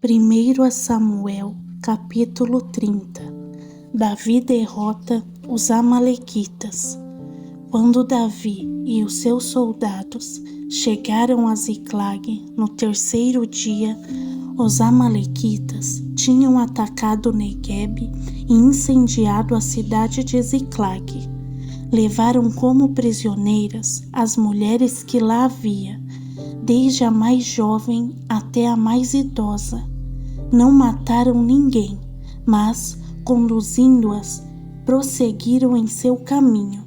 1 Samuel, capítulo 30. Davi derrota os amalequitas. Quando Davi e os seus soldados chegaram a Ziclag no terceiro dia, os amalequitas tinham atacado Neguebe e incendiado a cidade de Ziclag. Levaram como prisioneiras as mulheres que lá havia, desde a mais jovem até a mais idosa. Não mataram ninguém, mas, conduzindo-as, prosseguiram em seu caminho.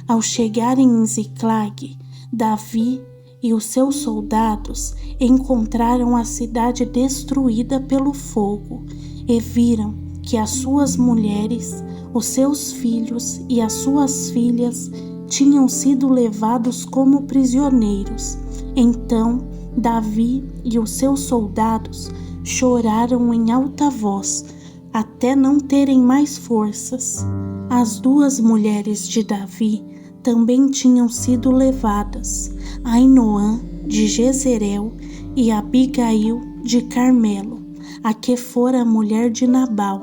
Ao chegarem em Ziclag, Davi e os seus soldados encontraram a cidade destruída pelo fogo e viram que as suas mulheres, os seus filhos e as suas filhas tinham sido levados como prisioneiros. Então Davi e os seus soldados choraram em alta voz, até não terem mais forças. As duas mulheres de Davi também tinham sido levadas, Ainoã de Jezreel e Abigail de Carmelo, a que fora a mulher de Nabal.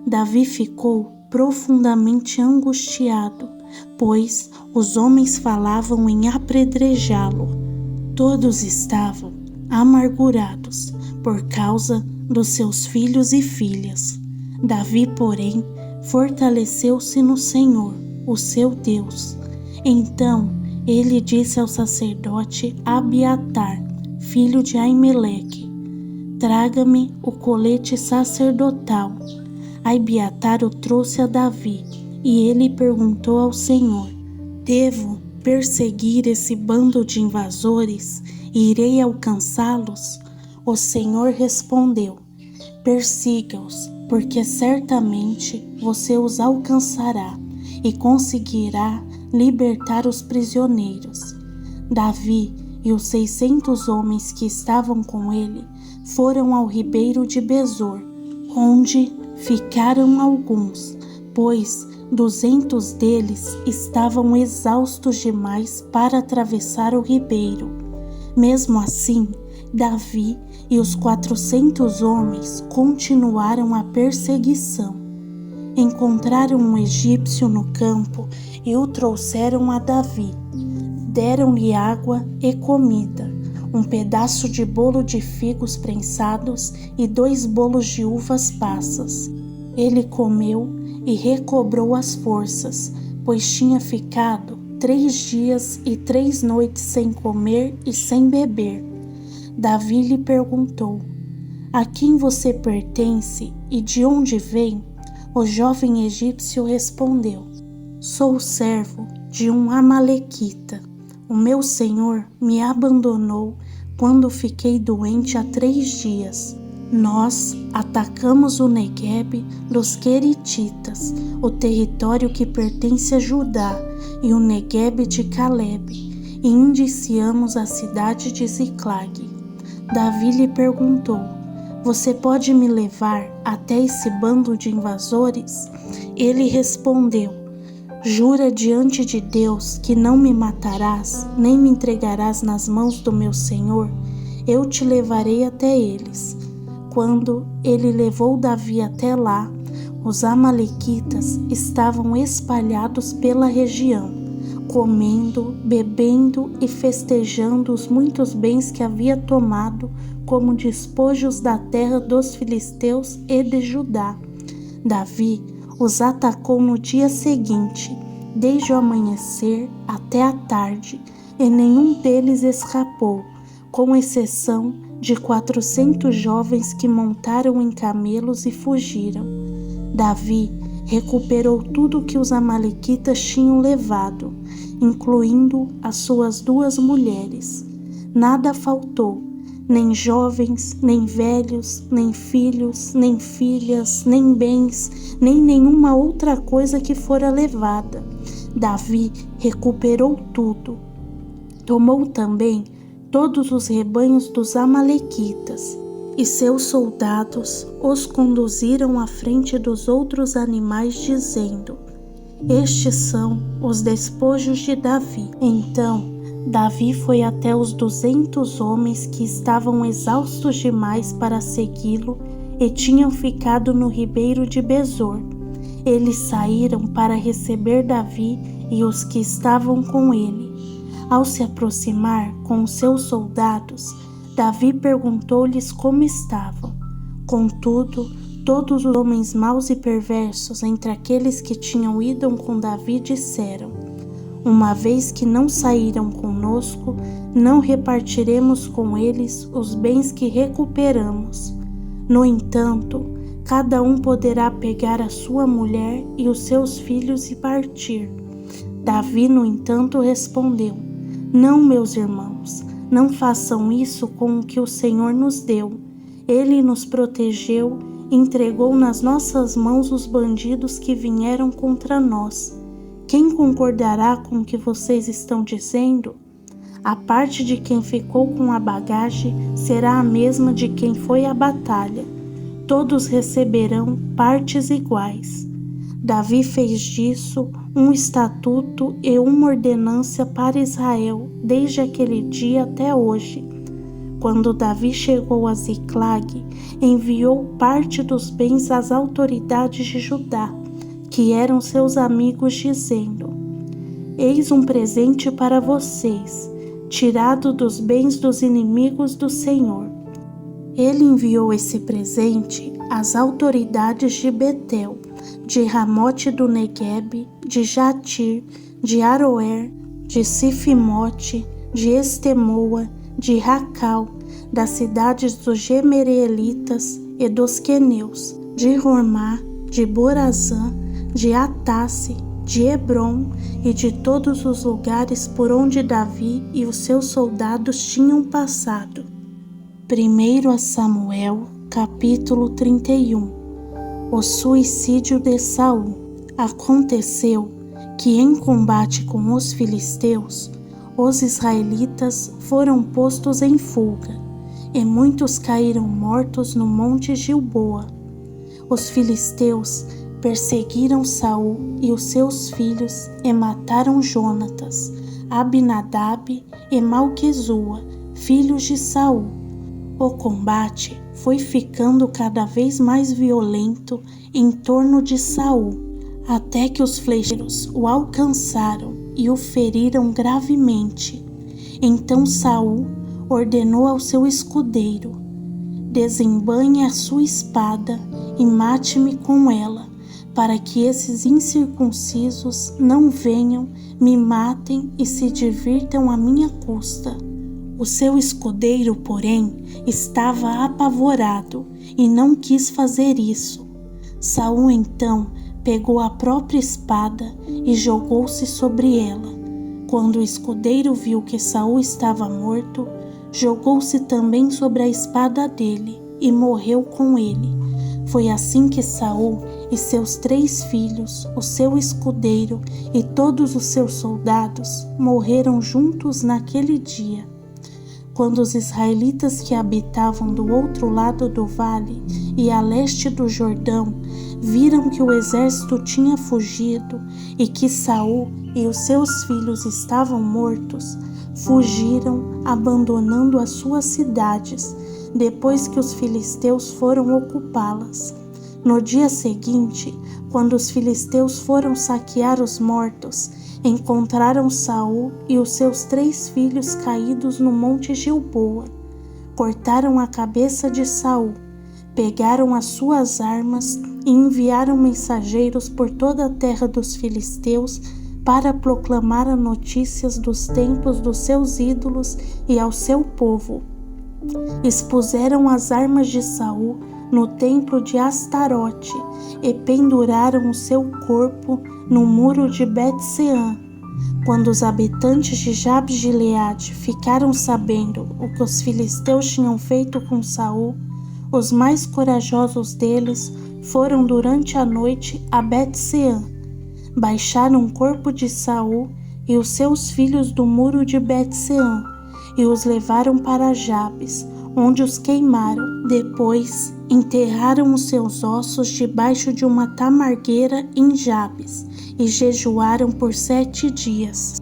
Davi ficou profundamente angustiado, pois os homens falavam em apedrejá-lo. Todos estavam amargurados por causa dos seus filhos e filhas. Davi, porém, fortaleceu-se no Senhor, o seu Deus. Então ele disse ao sacerdote Abiatar, filho de Aimeleque: traga-me o colete sacerdotal. Abiatar o trouxe a Davi, e ele perguntou ao Senhor: devo perseguir esse bando de invasores e irei alcançá-los? O Senhor respondeu: persiga-os, porque certamente você os alcançará e conseguirá libertar os prisioneiros. Davi e os 600 homens que estavam com ele foram ao ribeiro de Besor, onde ficaram alguns, pois 200 deles estavam exaustos demais para atravessar o ribeiro. Mesmo assim, Davi e os 400 homens continuaram a perseguição. Encontraram um egípcio no campo e o trouxeram a Davi. Deram-lhe água e comida, um pedaço de bolo de figos prensados e 2 bolos de uvas passas. Ele comeu e recobrou as forças, pois tinha ficado 3 dias e 3 noites sem comer e sem beber. Davi lhe perguntou: a quem você pertence e de onde vem? O jovem egípcio respondeu: sou servo de um amalequita. O meu senhor me abandonou quando fiquei doente há 3 dias. Nós atacamos o Neguebe dos Querititas, o território que pertence a Judá, e o Neguebe de Calebe, e indiciamos a cidade de Ziclag. Davi lhe perguntou: você pode me levar até esse bando de invasores? Ele respondeu: jura diante de Deus que não me matarás, nem me entregarás nas mãos do meu senhor? Eu te levarei até eles. Quando ele levou Davi até lá, os amalequitas estavam espalhados pela região, comendo, bebendo e festejando os muitos bens que havia tomado como despojos da terra dos filisteus e de Judá. Davi os atacou no dia seguinte, desde o amanhecer até a tarde, e nenhum deles escapou, com exceção de 400 jovens que montaram em camelos e fugiram. Davi recuperou tudo que os amalequitas tinham levado, incluindo as suas 2 mulheres. Nada faltou, nem jovens, nem velhos, nem filhos, nem filhas, nem bens, nem nenhuma outra coisa que fora levada. Davi recuperou tudo. Tomou também todos os rebanhos dos amalequitas, e seus soldados os conduziram à frente dos outros animais, dizendo: estes são os despojos de Davi. Então Davi foi até os 200 homens que estavam exaustos demais para segui-lo e tinham ficado no ribeiro de Besor. Eles saíram para receber Davi e os que estavam com ele. Ao se aproximar com os seus soldados, Davi perguntou-lhes como estavam. Contudo, todos os homens maus e perversos entre aqueles que tinham ido com Davi disseram: uma vez que não saíram conosco, não repartiremos com eles os bens que recuperamos. No entanto, cada um poderá pegar a sua mulher e os seus filhos e partir. Davi, no entanto, respondeu: não, meus irmãos, não façam isso com o que o Senhor nos deu. Ele nos protegeu e entregou nas nossas mãos os bandidos que vieram contra nós. Quem concordará com o que vocês estão dizendo? A parte de quem ficou com a bagagem será a mesma de quem foi à batalha. Todos receberão partes iguais. Davi fez disso um estatuto e uma ordenança para Israel desde aquele dia até hoje. Quando Davi chegou a Ziclag, enviou parte dos bens às autoridades de Judá, que eram seus amigos, dizendo: eis um presente para vocês, tirado dos bens dos inimigos do Senhor. Ele enviou esse presente às autoridades de Betel, de Ramote do Neguebe, de Jatir, de Aroer, de Sifimote, de Estemoa, de Racal, das cidades dos Gemereelitas e dos Queneus, de Hormá, de Borazã, de Atasse, de Hebron e de todos os lugares por onde Davi e os seus soldados tinham passado. 1 Samuel, capítulo 31. O suicídio de Saul. Aconteceu que em combate com os filisteus, os israelitas foram postos em fuga, e muitos caíram mortos no monte Gilboa. Os filisteus perseguiram Saul e os seus filhos e mataram Jonatas, Abinadab e Malquezua, filhos de Saul. O combate foi ficando cada vez mais violento em torno de Saul, até que os flecheiros o alcançaram e o feriram gravemente. Então Saul ordenou ao seu escudeiro: desembanhe a sua espada e mate-me com ela, para que esses incircuncisos não venham, me matem e se divirtam à minha custa. O seu escudeiro, porém, estava apavorado e não quis fazer isso. Saul então pegou a própria espada e jogou-se sobre ela. Quando o escudeiro viu que Saul estava morto, jogou-se também sobre a espada dele e morreu com ele. Foi assim que Saul e seus 3 filhos, o seu escudeiro e todos os seus soldados morreram juntos naquele dia. Quando os israelitas que habitavam do outro lado do vale e a leste do Jordão viram que o exército tinha fugido e que Saul e os seus filhos estavam mortos, fugiram, abandonando as suas cidades, depois que os filisteus foram ocupá-las. No dia seguinte, quando os filisteus foram saquear os mortos, encontraram Saul e os seus 3 filhos caídos no monte Gilboa. Cortaram a cabeça de Saul, pegaram as suas armas e enviaram mensageiros por toda a terra dos filisteus para proclamar as notícias dos templos dos seus ídolos e ao seu povo. Expuseram as armas de Saul no templo de Astarote e penduraram o seu corpo no muro de Bet-Seã. Quando os habitantes de Jabes-Gileade ficaram sabendo o que os filisteus tinham feito com Saul, os mais corajosos deles foram durante a noite a Bet-Seã, baixaram o corpo de Saul e os seus filhos do muro de Bet-Seã e os levaram para Jabes, onde os queimaram. Depois enterraram os seus ossos debaixo de uma tamargueira em Jabes e jejuaram por 7 dias.